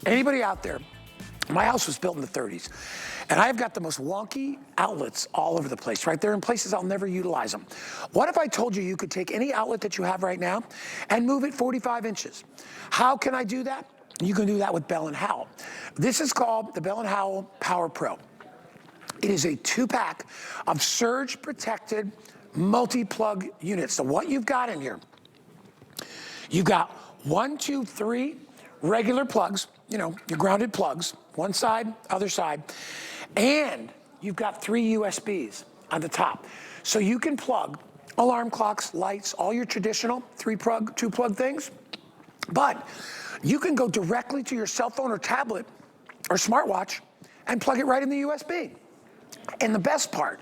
Anybody out there, my house was built in the 30s, and I've got the most wonky outlets all over the place, right? They're in places I'll never utilize them. What if I told you you could take any outlet that you have right now and move it 45 inches? How can I do that? You can do that with Bell & Howell. This is called the Bell & Howell Power Pro. It is a 2-pack of surge-protected multi-plug units. So what you've got in here, you've got 1, 2, 3 regular plugs, you know, your grounded plugs, one side, other side, and you've got 3 USBs on the top. So you can plug alarm clocks, lights, all your traditional 3-plug, 2-plug things, but you can go directly to your cell phone or tablet or smartwatch and plug it right in the USB. And the best part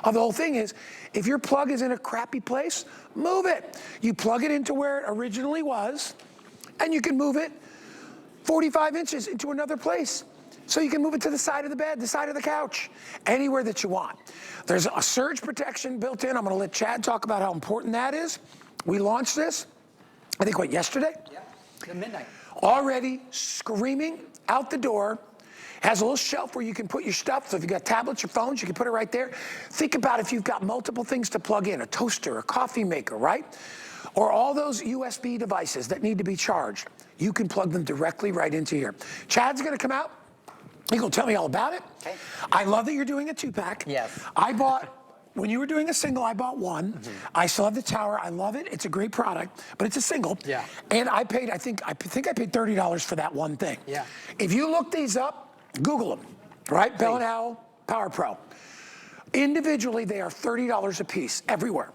of the whole thing is, if your plug is in a crappy place, move it. You plug it into where it originally was, and you can move it 45 inches into another place. So you can move it to the side of the bed, the side of the couch, anywhere that you want. There's a surge protection built in. I'm gonna let Chad talk about how important that is. We launched this, I think, what, yesterday? Yeah, at midnight. Already screaming out the door. Has a little shelf where you can put your stuff. So if you've got tablets or phones, you can put it right there. Think about if you've got multiple things to plug in, a toaster, a coffee maker, right? Or all those USB devices that need to be charged. You can plug them directly right into here. Chad's gonna come out. He's gonna tell me all about it. Okay. I love that you're doing a 2-pack. Yes. I bought, when you were doing a single, I bought one. I still have the tower. I love it. It's a great product, but it's a single. Yeah. And I paid, I think I paid $30 for that one thing. Yeah. If you look these up, Google them, right? Bell & Howell Power Pro. Individually, they are $30 a piece everywhere.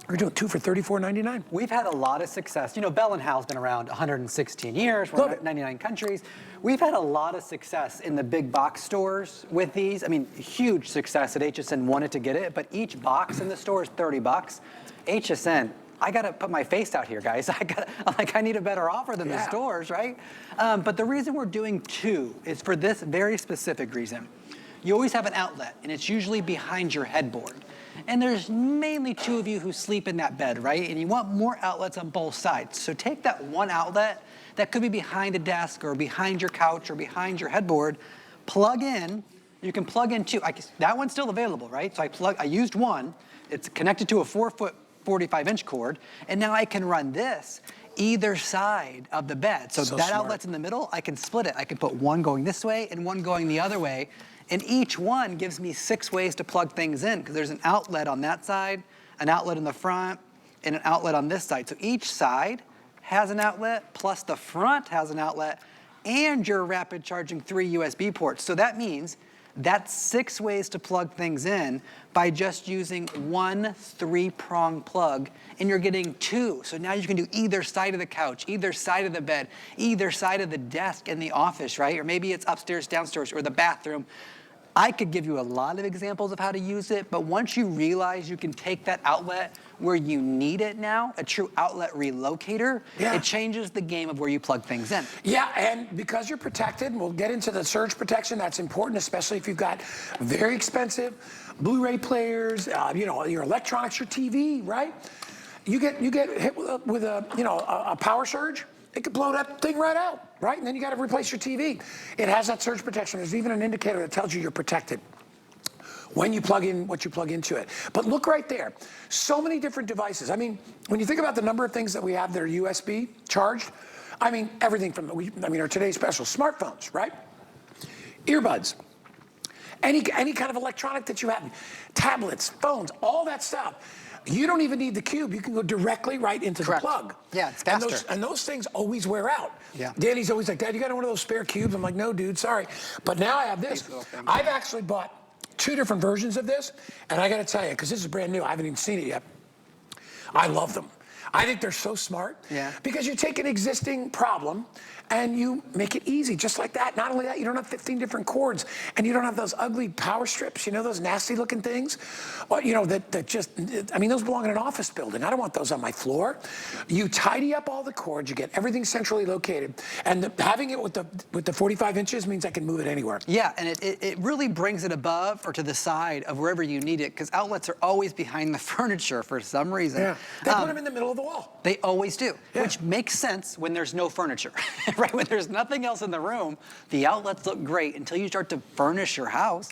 We're doing 2 for $34.99. We've had a lot of success. You know, Bell & Howell's been around 116 years. We're in 99 countries. We've had a lot of success in the big box stores with these. I mean, huge success at HSN wanted to get it, but each box in the store is 30 bucks. HSN, I gotta put my face out here, guys. I need a better offer than the stores, right? But the reason we're doing 2 is for this very specific reason. You always have an outlet, and it's usually behind your headboard. And there's mainly 2 of you who sleep in that bed, right? And you want more outlets on both sides. So take that one outlet that could be behind a desk or behind your couch or behind your headboard, plug in. You can plug in 2. That one's still available, right? So I used one. It's connected to a 4-foot 45-inch cord, and now I can run this either side of the bed. So that outlet's in the middle, I can split it. I can put one going this way and one going the other way, and each one gives me 6 ways to plug things in, because there's an outlet on that side, an outlet in the front, and an outlet on this side. So each side has an outlet, plus the front has an outlet, and your rapid charging 3 USB ports. So that means that's 6 ways to plug things in by just using one 3-prong plug, and you're getting 2. So now you can do either side of the couch, either side of the bed, either side of the desk in the office, right? Or maybe it's upstairs, downstairs, or the bathroom. I could give you a lot of examples of how to use it, but once you realize you can take that outlet where you need it now, a true outlet relocator, it changes the game of where you plug things in. Yeah, and because you're protected, and we'll get into the surge protection, that's important, especially if you've got very expensive Blu-ray players, you know, your electronics, your TV, right? You get hit with a power surge, it could blow that thing right out, right? And then you got to replace your TV. It has that surge protection. There's even an indicator that tells you you're protected when you plug in what you plug into it. But look right there. So many different devices. I mean, when you think about the number of things that we have that are USB charged, I mean, everything from, our today's special, smartphones, right? Earbuds, any kind of electronic that you have, tablets, phones, all that stuff. You don't even need the cube. You can go directly right into the plug. Yeah, it's faster. And those things always wear out. Yeah. Danny's always like, Dad, you got one of those spare cubes? I'm like, no, dude, sorry. But now I have this. I've actually bought 2 different versions of this, and I got to tell you, because this is brand new, I haven't even seen it yet. I love them. I think they're so smart. Yeah. Because you take an existing problem and you make it easy, just like that. Not only that, you don't have 15 different cords, and you don't have those ugly power strips, you know, those nasty looking things, or, you know, that just, I mean, those belong in an office building. I don't want those on my floor. You tidy up all the cords, you get everything centrally located, and having it with the 45 inches means I can move it anywhere. Yeah, and it really brings it above or to the side of wherever you need it, because outlets are always behind the furniture for some reason. Yeah, they put them in the middle of the wall. They always do, which makes sense when there's no furniture, right when there's nothing else in the room, the outlets look great until you start to furnish your house.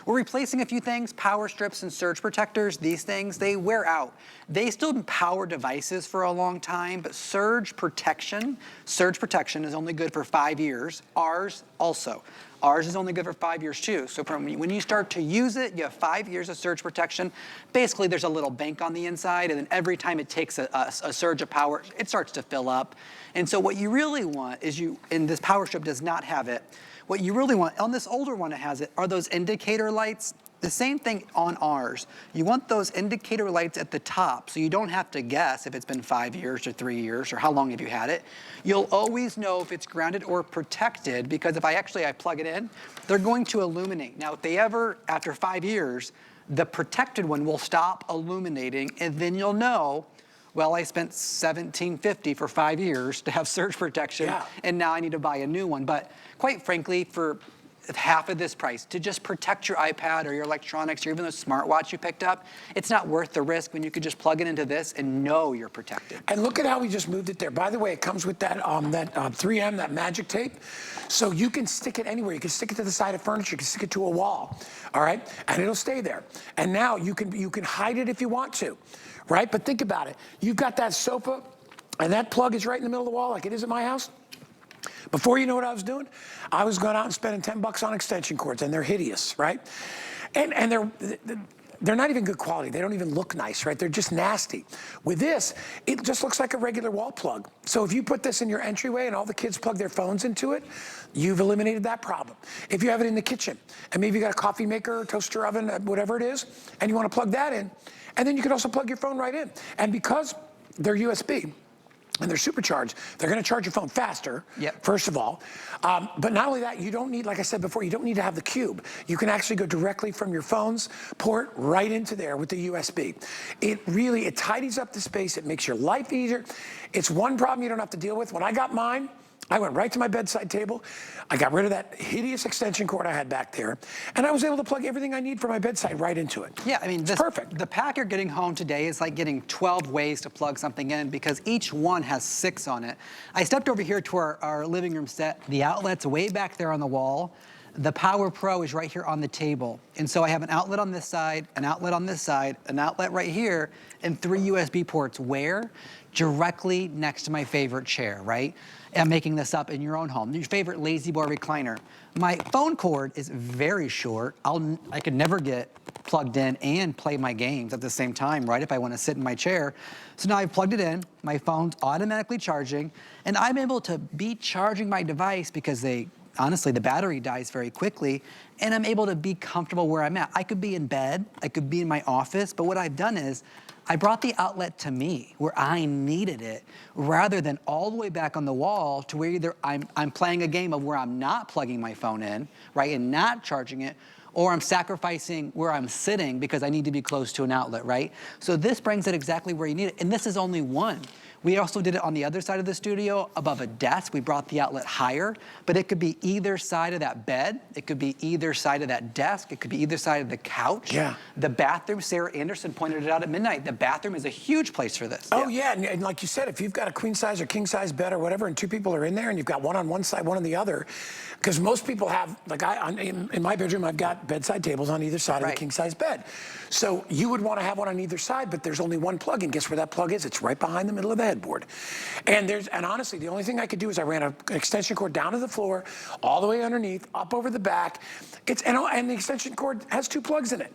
We're replacing a few things, power strips and surge protectors. These things, they wear out. They still power devices for a long time, but surge protection is only good for 5 years. Ours also. Ours is only good for 5 years too. So from when you start to use it, you have 5 years of surge protection. Basically, there's a little bank on the inside, and then every time it takes a surge of power, it starts to fill up. And so what you really want is and this power strip does not have it, what you really want, on this older one it has it, are those indicator lights. The same thing on ours. You want those indicator lights at the top so you don't have to guess if it's been 5 years or 3 years or how long have you had it. You'll always know if it's grounded or protected because if I plug it in, they're going to illuminate. Now, if they ever, after 5 years, the protected one will stop illuminating and then you'll know, well, I spent $17.50 for 5 years to have surge protection and now I need to buy a new one. But quite frankly, for half of this price to just protect your iPad or your electronics or even the smartwatch you picked up, it's not worth the risk when you could just plug it into this and know you're protected. And look at how we just moved it there. By the way, it comes with that 3M, that magic tape. So you can stick it anywhere. You can stick it to the side of furniture. You can stick it to a wall, all right? And it'll stay there. And now you can hide it if you want to, right? But think about it. You've got that sofa and that plug is right in the middle of the wall like it is at my house. Before you know what I was doing, I was going out and spending $10 on extension cords, and they're hideous, right? And they're not even good quality. They don't even look nice, right? They're just nasty. With this, it just looks like a regular wall plug. So if you put this in your entryway and all the kids plug their phones into it, you've eliminated that problem. If you have it in the kitchen, and maybe you got a coffee maker, toaster oven, whatever it is, and you want to plug that in, and then you can also plug your phone right in. And because they're USB, and they're supercharged, they're going to charge your phone faster, first of all. But not only that, you don't need, like I said before, you don't need to have the cube. You can actually go directly from your phone's port right into there with the USB. It tidies up the space. It makes your life easier. It's one problem you don't have to deal with. When I got mine, I went right to my bedside table. I got rid of that hideous extension cord I had back there, and I was able to plug everything I need for my bedside right into it. Yeah, I mean, it's perfect. The pack you're getting home today is like getting 12 ways to plug something in because each one has 6 on it. I stepped over here to our living room set. The outlet's way back there on the wall. The Power Pro is right here on the table. And so I have an outlet on this side, an outlet on this side, an outlet right here, and 3 USB ports where? Directly next to my favorite chair, right? I'm making this up in your own home. Your favorite lazy boy recliner. My phone cord is very short. I could never get plugged in and play my games at the same time, right? If I want to sit in my chair. So now I've plugged it in, my phone's automatically charging, and I'm able to be charging my device because honestly, the battery dies very quickly, and I'm able to be comfortable where I'm at. I could be in bed, I could be in my office, but what I've done is I brought the outlet to me where I needed it rather than all the way back on the wall to where either I'm playing a game of where I'm not plugging my phone in, right, and not charging it, or I'm sacrificing where I'm sitting because I need to be close to an outlet, right? So this brings it exactly where you need it, and this is only one. We also did it on the other side of the studio above a desk. We brought the outlet higher, but it could be either side of that bed. It could be either side of that desk. It could be either side of the couch. Yeah. The bathroom, Sarah Anderson pointed it out at midnight. The bathroom is a huge place for this. Oh yeah, and like you said, if you've got a queen size or king size bed or whatever, and 2 people are in there, and you've got one on one side, one on the other, because most people have, like in my bedroom, I've got bedside tables on either side of the king size bed. So you would want to have one on either side, but there's only one plug, and guess where that plug is? It's right behind the middle of the headboard. And honestly, the only thing I could do is I ran an extension cord down to the floor, all the way underneath, up over the back. And the extension cord has 2 plugs in it.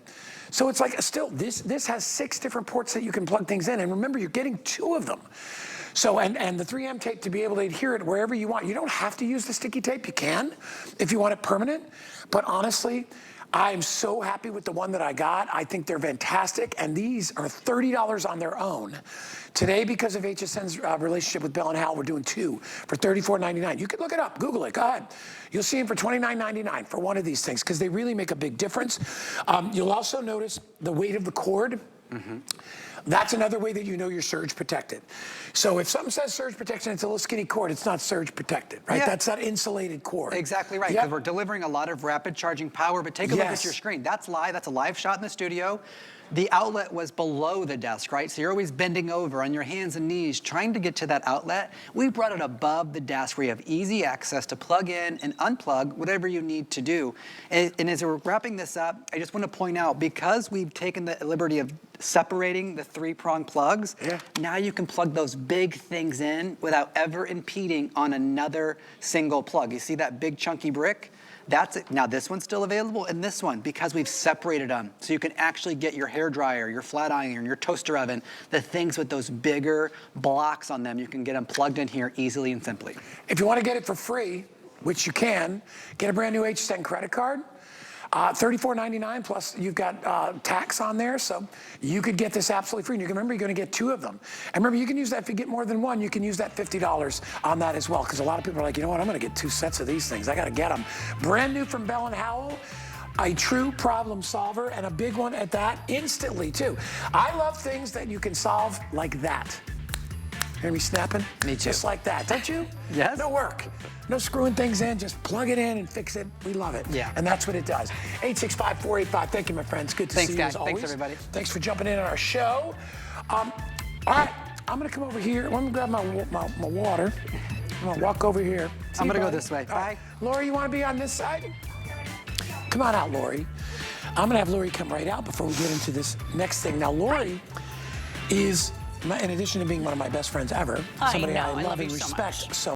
So it's like this has 6 different ports that you can plug things in. And remember, you're getting 2 of them. So, and the 3M tape to be able to adhere it wherever you want. You don't have to use the sticky tape. You can if you want it permanent. But honestly, I'm so happy with the one that I got. I think they're fantastic, and these are $30 on their own. Today, because of HSN's relationship with Bell & Howell, we're doing 2 for $34.99. You can look it up, Google it, go ahead. You'll see them for $29.99 for one of these things, because they really make a big difference. You'll also notice the weight of the cord. That's another way that you know you're surge protected. So if something says surge protection, it's a little skinny cord, it's not surge protected, right? That's that insulated cord. Exactly right, because we're delivering a lot of rapid charging power, but take a look at your screen. That's live, that's a live shot in the studio. the outlet was below the desk, right? So you're always bending over on your hands and knees trying to get to that outlet. We brought it above the desk where you have easy access to plug in and unplug whatever you need to do. And as we're wrapping this up, I just want to point out, because we've taken the liberty of separating the 3-prong plugs, now you can plug those big things in without ever impeding on another single plug. You see that big chunky brick? That's it. Now this one's still available, and this one, because we've separated them. So you can actually get your hair dryer, your flat iron, your toaster oven, the things with those bigger blocks on them, you can get them plugged in here easily and simply. If you want to get it for free, which you can, get a brand new HSN credit card. $34.99 plus you've got tax on there, so you could get this absolutely free. And you can remember, you're going to get 2 of them. And remember, you can use that if you get more than 1. You can use that $50 on that as well, because a lot of people are like, you know what, I'm going to get 2 sets of these things. I got to get them. Brand new from Bell & Howell. A true problem solver, and a big one at that, instantly too. I love things that you can solve like that. Hear me snapping? Me too. Just like that, don't you? Yes. No work. No screwing things in, just plug it in and fix it. We love it. Yeah. And that's what it does. 865-485. Thank you, my friends. Good to see you guys. as always. Thanks, everybody. Thanks for jumping in on our show. All right, I'm gonna come over here. I'm gonna grab my water. I'm gonna walk over here. I'm gonna go this way. Bye. Lori, you wanna be on this side? Come on out, Lori. I'm gonna have Lori come right out before we get into this next thing. Now, Lori is, in addition to being one of my best friends ever, somebody I love and respect so